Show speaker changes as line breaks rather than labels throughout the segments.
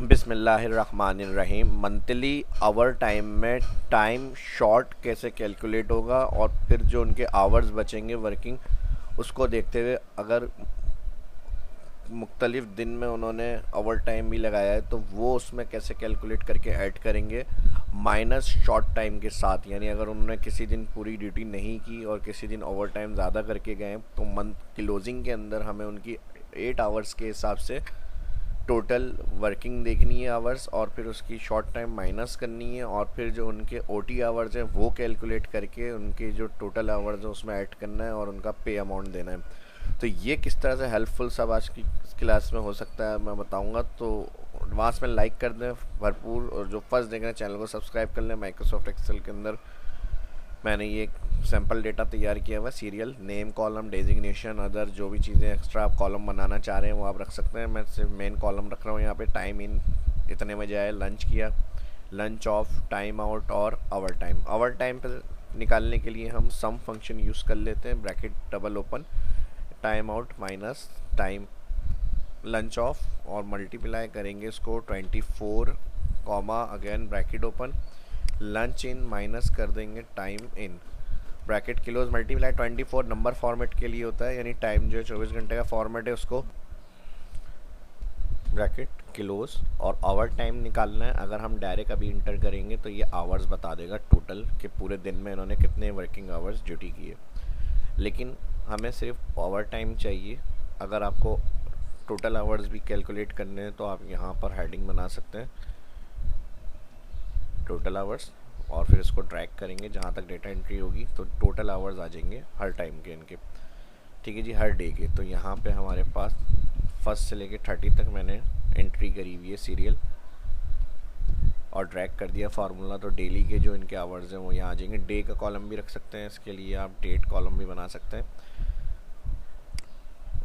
बिस्मिल्लाहिर्रहमानिर्रहीम। Monthly our time में time short कैसे कैलकुलेट होगा और फिर जो उनके आवर्स बचेंगे वर्किंग, उसको देखते हुए अगर मुख्तलिफ दिन में उन्होंने ओवर टाइम भी लगाया है तो वो उसमें कैसे कैलकुलेट करके ऐड करेंगे माइनस शॉर्ट टाइम के साथ। यानी अगर उन्होंने किसी दिन पूरी ड्यूटी नहीं की और किसी दिन ओवर टाइम ज़्यादा करके गए तो मंथ क्लोजिंग के अंदर हमें उनकी 8 आवर्स के हिसाब से टोटल वर्किंग देखनी है आवर्स, और फिर उसकी शॉर्ट टाइम माइनस करनी है, और फिर जो उनके ओटी आवर्स हैं वो कैलकुलेट करके उनके जो टोटल आवर्स हैं उसमें ऐड करना है और उनका पे अमाउंट देना है। तो ये किस तरह से हेल्पफुल सब आज की क्लास में हो सकता है मैं बताऊंगा। तो एडवांस में लाइक कर दें भरपूर, और जो फर्स्ट देख रहे हैं चैनल को सब्सक्राइब कर लें। माइक्रोसॉफ्ट एक्सेल के अंदर मैंने ये सैम्पल डेटा तैयार किया हुआ है, serial name column designation other जो भी चीज़ें एक्स्ट्रा आप कॉलम बनाना चाह रहे हैं वो आप रख सकते हैं। मैं सिर्फ मेन कॉलम रख रहा हूँ यहाँ पे। टाइम इन इतने बजे आए, लंच किया, लंच ऑफ, टाइम आउट और आवर टाइम। आवर टाइम पर निकालने के लिए हम सम फंक्शन यूज़ कर लेते हैं, bracket double open, time out minus time lunch off, और मल्टीप्लाई करेंगे इसको 24 comma again bracket open, lunch in minus कर देंगे time in, bracket close, multiply 24 number format के लिए होता है, यानी टाइम जो है 24 घंटे का फॉर्मेट है उसको ब्रैकेट क्लोज। और आवर टाइम निकालना है। अगर हम डायरेक्ट अभी इंटर करेंगे तो ये आवर्स बता देगा टोटल कि पूरे दिन में इन्होंने कितने वर्किंग आवर्स ड्यूटी की है, लेकिन हमें सिर्फ आवर टाइम चाहिए। अगर आपको टोटल आवर्स भी कैलकुलेट करने हैं तो आप यहाँ पर हेडिंग बना सकते हैं टोटल आवर्स, और फिर इसको ट्रैक करेंगे जहाँ तक डेटा एंट्री होगी तो टोटल आवर्स आ जाएंगे हर टाइम के इनके। ठीक है जी, हर डे के। तो यहाँ पे हमारे पास फर्स्ट से लेके 30 तक मैंने एंट्री करी हुई है सीरियल, और ड्रैग कर दिया फार्मूला। तो डेली के जो इनके आवर्स हैं वो यहाँ आ जाएंगे। डे का कॉलम भी रख सकते हैं, इसके लिए आप डेट कॉलम भी बना सकते हैं।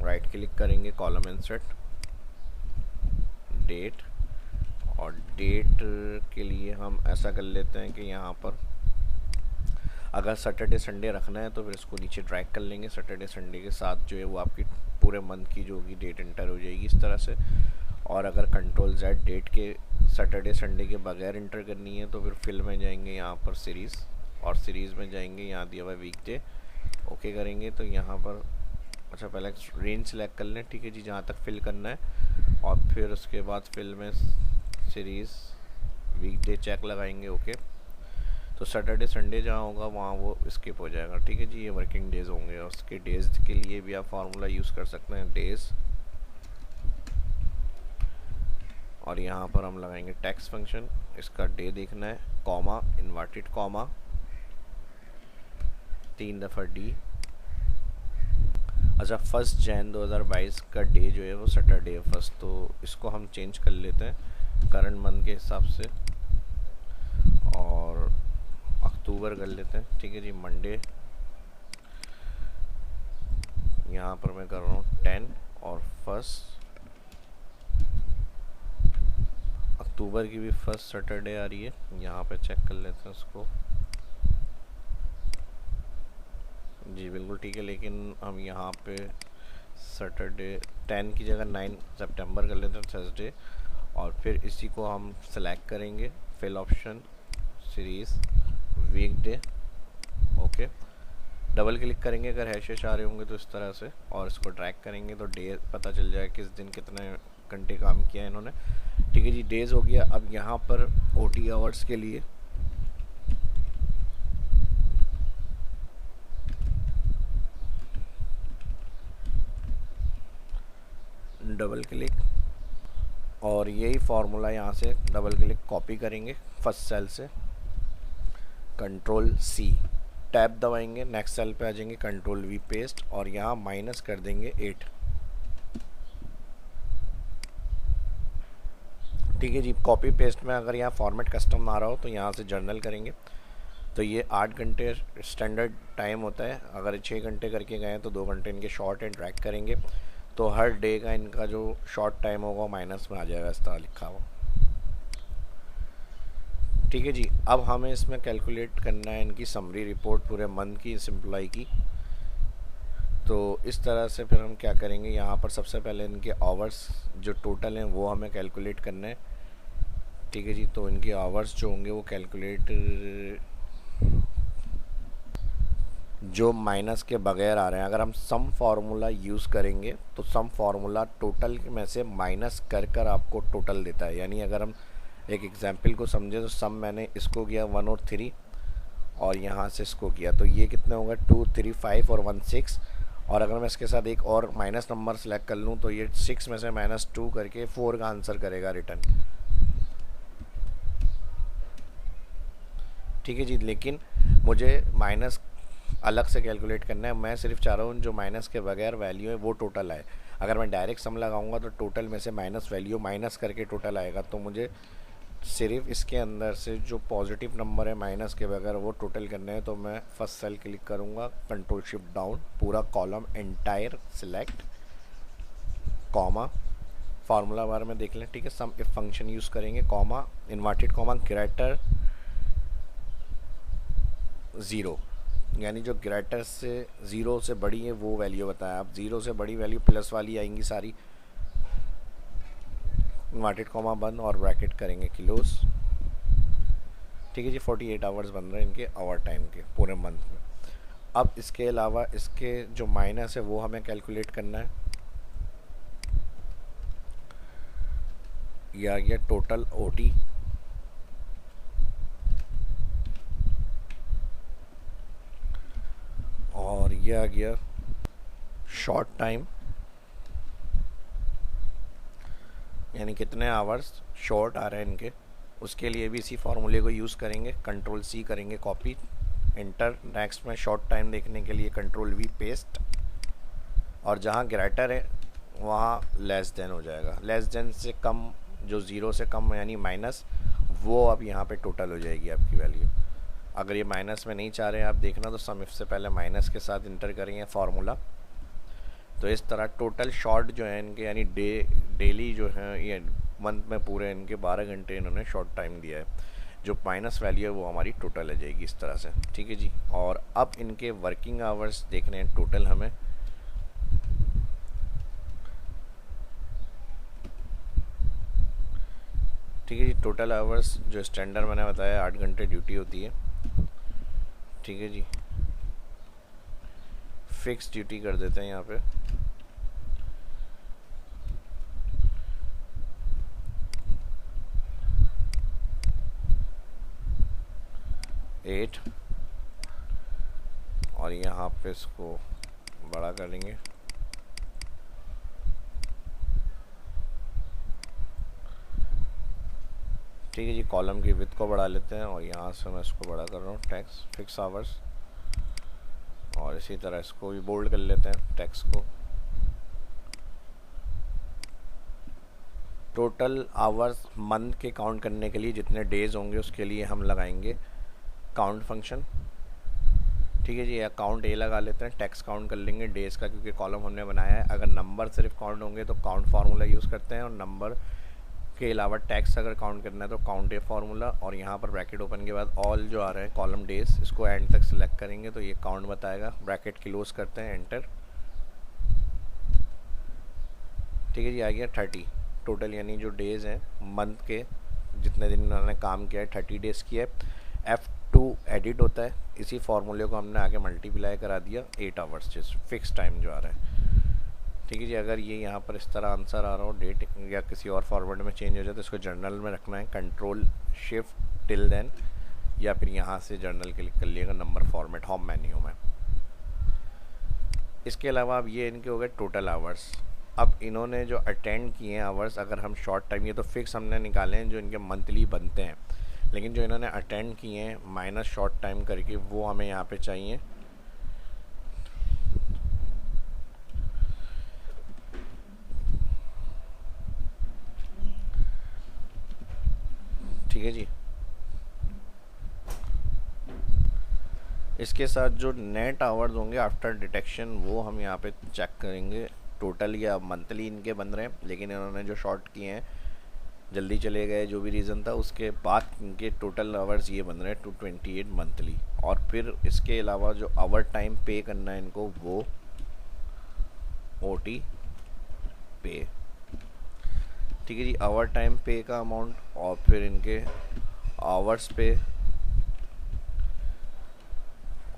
राइट क्लिक करेंगे, कॉलम इंसर्ट, डेट, और डेट के लिए हम ऐसा कर लेते हैं कि यहाँ पर अगर सैटरडे संडे रखना है तो फिर इसको नीचे ड्रैग कर लेंगे। सैटरडे संडे के साथ जो है वो आपकी पूरे मंथ की जो होगी डेट इंटर हो जाएगी इस तरह से। और अगर कंट्रोल जेड डेट के सैटरडे संडे के बगैर इंटर करनी है तो फिर फिल में जाएंगे यहाँ पर सीरीज़, और सीरीज़ में जाएंगे यहाँ दिया हुआ वीकडे, ओके करेंगे। तो यहाँ पर अच्छा पहले रेंज सेलेक्ट कर लें, ठीक है जी, जहाँ तक फिल करना है, और फिर उसके बाद फिल में सीरीज़ वीकडे चेक लगाएंगे, ओके। तो सैटरडे संडे जहाँ होगा वहाँ वो स्किप हो जाएगा, ठीक है जी। ये वर्किंग डेज़ होंगे, और उसके डेज़ के लिए भी आप फार्मूला यूज़ कर सकते हैं, डेज़, और यहाँ पर हम लगाएंगे टेक्स्ट फंक्शन, इसका डे देखना है, कॉमा, इन्वर्टेड कॉमा, 3 दफ़ा डी। अच्छा, 1 जैन 2022 का डे जो है वो सैटरडे है फर्स्ट, तो इसको हम चेंज कर लेते हैं करंट मंथ के हिसाब से, और अक्टूबर कर लेते हैं, ठीक है जी। मंडे यहाँ पर मैं कर रहा हूँ 10, और फर्स्ट अक्टूबर की भी फर्स्ट सैटरडे आ रही है, यहाँ पे चेक कर लेते हैं उसको जी, बिल्कुल ठीक है। लेकिन हम यहाँ पे सैटरडे 10 की जगह 9 सितंबर कर लेते हैं, थर्सडे, और फिर इसी को हम सेलेक्ट करेंगे, फिल ऑप्शन, सीरीज़, वीकडे, ओके। डबल क्लिक करेंगे अगर हैशेस आ रहे होंगे तो इस तरह से, और इसको ड्रैग करेंगे तो डे पता चल जाएगा किस दिन कितने घंटे काम किया है इन्होंने, ठीक है जी। डेज़ हो गया। अब यहाँ पर ओटी आवर्स के लिए डबल क्लिक, और यही फार्मूला यहाँ से डबल क्लिक कॉपी करेंगे फर्स्ट सेल से, कंट्रोल सी, टैब दबाएंगे, नेक्स्ट सेल पे आ जाएंगे, कंट्रोल वी पेस्ट, और यहाँ माइनस कर देंगे 8, ठीक है जी। कॉपी पेस्ट में अगर यहाँ फॉर्मेट कस्टम आ रहा हो तो यहाँ से जर्नल करेंगे, तो ये 8 घंटे स्टैंडर्ड टाइम होता है। अगर 6 घंटे करके गए तो 2 घंटे इनके शॉर्ट एंड ड्रैग करेंगे, तो हर डे का इनका जो शॉर्ट टाइम होगा माइनस में आ जाएगा इस तरह लिखा हुआ, ठीक है जी। अब हमें इसमें कैलकुलेट करना है इनकी समरी रिपोर्ट पूरे मंथ की इस एम्प्लॉय की। तो इस तरह से फिर हम क्या करेंगे, यहाँ पर सबसे पहले इनके आवर्स जो टोटल हैं वो हमें कैलकुलेट करना है, ठीक है जी। तो इनके आवर्स जो होंगे वो कैलकुलेट जो माइनस के बगैर आ रहे हैं, अगर हम सम फार्मूला यूज़ करेंगे तो सम फार्मूला टोटल में से माइनस कर कर आपको टोटल देता है। यानी अगर हम एक एग्जांपल को समझे तो सम मैंने इसको किया 1 और 3 और यहाँ से इसको किया, तो ये कितने होंगे 2 3 5 और 1 6। और अगर मैं इसके साथ एक और माइनस नंबर सेलेक्ट कर लूँ तो ये 6 में से -2 करके 4 का आंसर करेगा रिटर्न। ठीक है जी। लेकिन मुझे माइनस अलग से कैलकुलेट करना है, मैं सिर्फ चाह रहा हूँ जो माइनस के बगैर वैल्यू है वो टोटल आए। अगर मैं डायरेक्ट सम लगाऊंगा तो टोटल में से माइनस वैल्यू माइनस करके टोटल आएगा, तो मुझे सिर्फ इसके अंदर से जो पॉजिटिव नंबर है माइनस के बगैर वो टोटल करने हैं। तो मैं फर्स्ट सेल क्लिक करूँगा, कंट्रोल शिफ्ट डाउन, पूरा column entire select, comma, formula बार में देख लें। ठीक है, सम इफ फंक्शन यूज़ करेंगे, कॉमा, इन्वर्टेड कॉमा, ग्रेटर 0, यानी जो ग्रेटर से 0 से बड़ी है वो वैल्यू बताया। आप 0 से बड़ी वैल्यू प्लस वाली आएंगी सारी, इन्वर्टेड कॉमा बंद और ब्रैकेट करेंगे क्लोज। ठीक है जी। 48 आवर्स बन रहे हैं इनके आवर टाइम के पूरे मंथ में। अब इसके अलावा इसके जो माइनस है वो हमें कैलकुलेट करना है। ये आ गया टोटल ओटी, और ये आ गया शॉर्ट टाइम, यानी कितने आवर्स शॉर्ट आ रहे हैं इनके। उसके लिए भी इसी फार्मूले को यूज़ करेंगे, कंट्रोल सी करेंगे, कॉपी, एंटर। नेक्स्ट में शॉर्ट टाइम देखने के लिए कंट्रोल वी, पेस्ट, और जहाँ ग्रेटर है वहाँ लेस देन हो जाएगा। लेस देन से कम, जो 0 से कम यानी माइनस, वो अब यहाँ पे टोटल हो जाएगी आपकी वैल्यू। अगर ये माइनस में नहीं चाह रहे हैं आप देखना तो सम इफ से पहले माइनस के साथ इंटर करेंगे फार्मूला। तो इस तरह टोटल शॉर्ट जो है इनके, यानी डेली जो है ये मंथ में पूरे इनके 12 घंटे इन्होंने शॉर्ट टाइम दिया है। जो माइनस वैल्यू है वो हमारी टोटल आ जाएगी इस तरह से। ठीक है जी। और अब इनके वर्किंग आवर्स देखने हैं टोटल हमें। ठीक है जी। टोटल आवर्स जो स्टैंडर्ड मैंने बताया 8 घंटे ड्यूटी होती है। ठीक है जी। फिक्स ड्यूटी कर देते हैं यहाँ पे, एट, और यहाँ पे इसको बड़ा करेंगे। ठीक है जी। कॉलम की विड्थ को बढ़ा लेते हैं और यहाँ से मैं इसको बड़ा कर रहा हूँ, टैक्स फिक्स आवर्स, और इसी तरह इसको भी बोल्ड कर लेते हैं टैक्स को। टोटल आवर्स मंथ के काउंट करने के लिए जितने डेज होंगे उसके लिए हम लगाएंगे काउंट फंक्शन। ठीक है जी। या काउंट ए लगा लेते हैं, टैक्स काउंट कर लेंगे डेज का, क्योंकि कॉलम हमने बनाया है। अगर नंबर सिर्फ काउंट होंगे तो काउंट फार्मूला यूज़ करते हैं, और नंबर के अलावा टैक्स अगर काउंट करना है तो काउंट ए फार्मूला, और यहाँ पर ब्रैकेट ओपन के बाद ऑल जो आ रहे हैं कॉलम डेज, इसको एंड तक सिलेक्ट करेंगे तो ये काउंट बताएगा। ब्रैकेट क्लोज करते हैं, एंटर। ठीक है जी। आ गया 30 टोटल, यानी जो डेज हैं मंथ के, जितने दिन उन्होंने काम किया है 30 डेज़ किया है। F2 एडिट होता है, इसी फार्मूले को हमने आगे मल्टीप्लाई करा दिया 8 आवर्स जिस फिक्स टाइम जो आ रहा है। ठीक है जी। अगर ये यहाँ पर इस तरह आंसर आ रहा हो, डेट या किसी और फॉर्मेट में चेंज हो जाए तो इसको जर्नल में रखना है, कंट्रोल शिफ्ट टिल देन, या फिर यहाँ से जर्नल क्लिक कर लिएगा नंबर फॉर्मेट होम मेन्यू में। इसके अलावा अब ये इनके हो गए टोटल आवर्स। अब इन्होंने जो अटेंड किए हैं आवर्स, अगर हम शॉर्ट टाइम, ये तो फिक्स हमने निकाले हैं जो इनके मंथली बनते हैं, लेकिन जो इन्होंने अटेंड किए हैं माइनस शॉर्ट टाइम करके वो हमें यहाँ पे चाहिए। ठीक है जी। इसके साथ जो नेट आवर्स होंगे आफ्टर डिटेक्शन वो हम यहाँ पे चेक करेंगे। टोटल या मंथली इनके बन रहे हैं, लेकिन इन्होंने जो शॉर्ट किए हैं जल्दी चले गए, जो भी रीज़न था, उसके बाद इनके टोटल आवर्स ये बन रहे हैं 228 मंथली। और फिर इसके अलावा जो आवर टाइम पे करना है इनको वो ओटी पे। ठीक है जी, आवर टाइम पे का अमाउंट और फिर इनके आवर्स पे,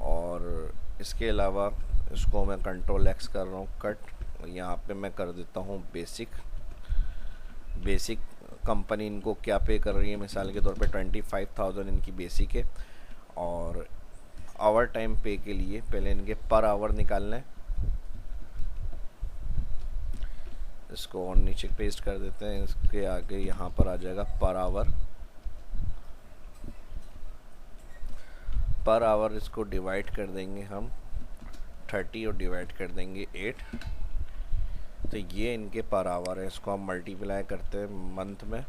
और इसके अलावा इसको मैं कंट्रोल एक्स कर रहा हूँ कट, यहाँ पे मैं कर देता हूँ बेसिक कंपनी इनको क्या पे कर रही है, मिसाल के तौर पे 25,000 इनकी बेसिक है। और आवर टाइम पे के लिए पहले इनके पर आवर निकालना है, इसको और नीचे पेस्ट कर देते हैं, इसके आगे यहाँ पर आ जाएगा पर आवर इसको डिवाइड कर देंगे हम 30 और डिवाइड कर देंगे 8, तो ये इनके पर आवर है। इसको हम मल्टीप्लाई करते हैं मंथ में,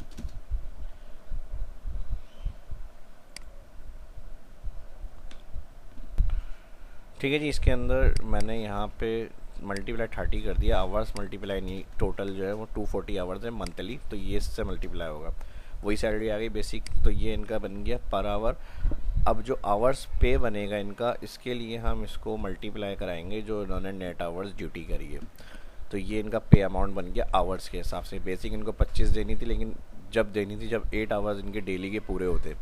ठीक है जी। इसके अंदर मैंने यहाँ पे मल्टीप्लाई 30 कर दिया, आवर्स मल्टीप्लाई नहीं, टोटल जो है वो 240 आवर्स है मंथली, तो ये इससे मल्टीप्लाई होगा, वही सैलरी आ गई बेसिक। तो ये इनका बन गया पर आवर। अब जो आवर्स पे बनेगा इनका, इसके लिए हम इसको मल्टीप्लाई कराएंगे जो इन्होंने नेट आवर्स ड्यूटी करी है, तो ये इनका पे अमाउंट बन गया आवर्स के हिसाब से। बेसिक इनको 25 देनी थी, लेकिन जब 8 आवर्स इनके डेली के पूरे होते,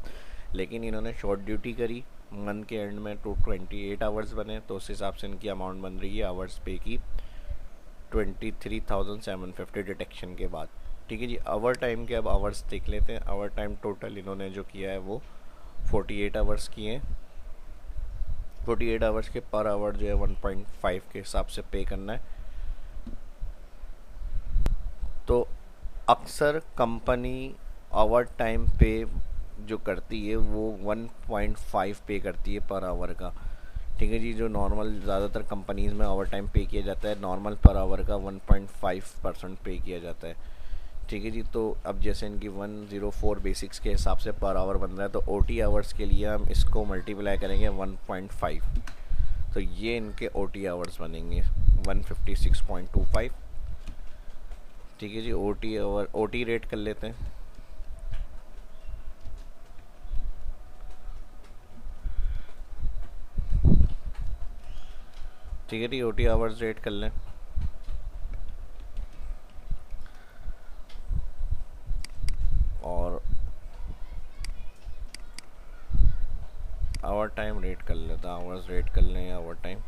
लेकिन इन्होंने शॉर्ट ड्यूटी करी मंथ के एंड में, 28 आवर्स बने, तो उस हिसाब से इनकी अमाउंट बन रही है आवर्स पे की 23,750 डिटेक्शन के बाद। ठीक है जी। आवर टाइम के अब आवर्स देख लेते हैं। आवर टाइम टोटल इन्होंने जो किया है वो 48 आवर्स किए हैं। 48 आवर्स के पर आवर जो है 1.5 के हिसाब से पे करना है। तो अक्सर कंपनी आवर टाइम पे जो करती है वो 1.5 पे करती है पर आवर का। ठीक है जी। जो नॉर्मल ज़्यादातर कंपनीज़ में ओवर टाइम पे किया जाता है, नॉर्मल पर आवर का 1.5% पे किया जाता है। ठीक है जी। तो अब जैसे इनकी 104 बेसिक्स के हिसाब से पर आवर बन रहा है, तो OT आवर्स के लिए हम इसको मल्टीप्लाई करेंगे 1.5, तो ये इनके OT आवर्स बनेंगे 156.25। ठीक है जी। OT रेट कर लेते हैं। ठीक है जी। OT आवर्स रेट कर लें, और आवर टाइम रेट कर लेता, आवर्स रेट कर लें आवर टाइम।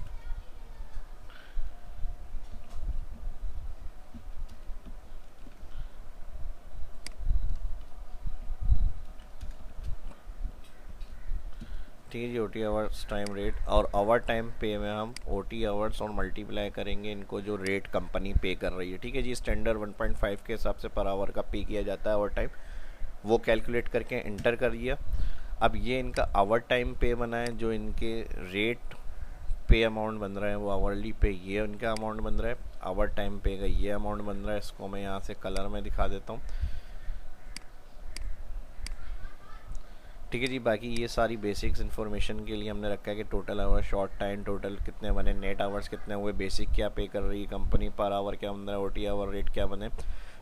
ठीक है जी। OT आवर्स टाइम रेट, और आवर टाइम पे में हम OT आवर्स और मल्टीप्लाई करेंगे इनको जो रेट कंपनी पे कर रही है। ठीक है जी। स्टैंडर्ड 1.5 के हिसाब से पर आवर का पे किया जाता है आवर टाइम, वो कैलकुलेट करके इंटर कर दिया। अब ये इनका आवर टाइम पे बना है, जो इनके रेट पे अमाउंट बन रहा है वो आवरली पे ये इनका अमाउंट बन रहा है, आवर टाइम पे का ये अमाउंट बन रहा है। इसको मैं यहाँ से कलर में दिखा देता हूँ। ठीक है जी। बाकी ये सारी बेसिक्स इन्फॉर्मेशन के लिए हमने रखा है कि total hour, short time total कितने बने, नेट आवर्स कितने हुए, बेसिक क्या पे कर रही है कंपनी, पर आवर क्या बन रहा है, OT आवर रेट क्या बने,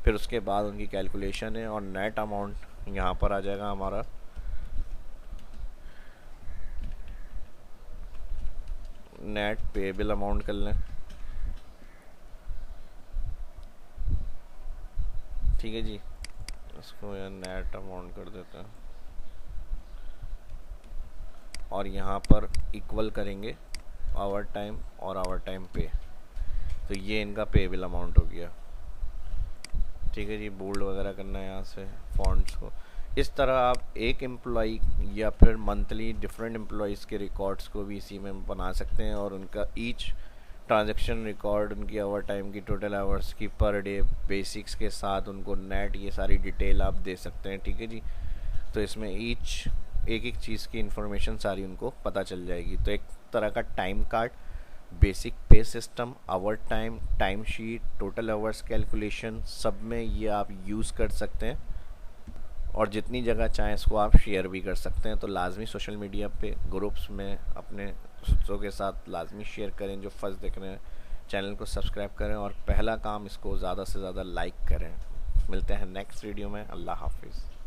फिर उसके बाद उनकी कैलकुलेशन है, और नेट अमाउंट यहाँ पर आ जाएगा हमारा। नेट पेबल अमाउंट कर लें। ठीक है जी। इसको यार नेट अमाउंट कर देते हैं, और यहाँ पर इक्वल करेंगे आवर टाइम और आवर टाइम पे, तो ये इनका पेबल अमाउंट हो गया। ठीक है जी। बोल्ड वगैरह करना है यहाँ से फॉन्ट्स को। इस तरह आप एक एम्प्लॉई या फिर मंथली डिफरेंट एम्प्लॉयज़ के रिकॉर्ड्स को भी इसी में बना सकते हैं, और उनका ईच ट्रांजैक्शन रिकॉर्ड, उनकी आवर टाइम की, टोटल आवर्स की, पर डे बेसिक्स के साथ उनको नेट, ये सारी डिटेल आप दे सकते हैं। ठीक है जी। तो इसमें ईच एक एक चीज़ की इंफॉर्मेशन सारी उनको पता चल जाएगी। तो एक तरह का time card, basic pay system, hour time, time sheet, total hours calculation, सब में ये आप यूज़ कर सकते हैं, और जितनी जगह चाहें इसको आप शेयर भी कर सकते हैं। तो लाजमी सोशल मीडिया पे ग्रुप्स में अपने दोस्तों के साथ लाजमी शेयर करें जो फर्स्ट देख रहे हैं। चैनल को सब्सक्राइब करें, और पहला काम इसको ज़्यादा से ज़्यादा लाइक करें। मिलते हैं नेक्स्ट वीडियो में। अल्लाह हाफिज़।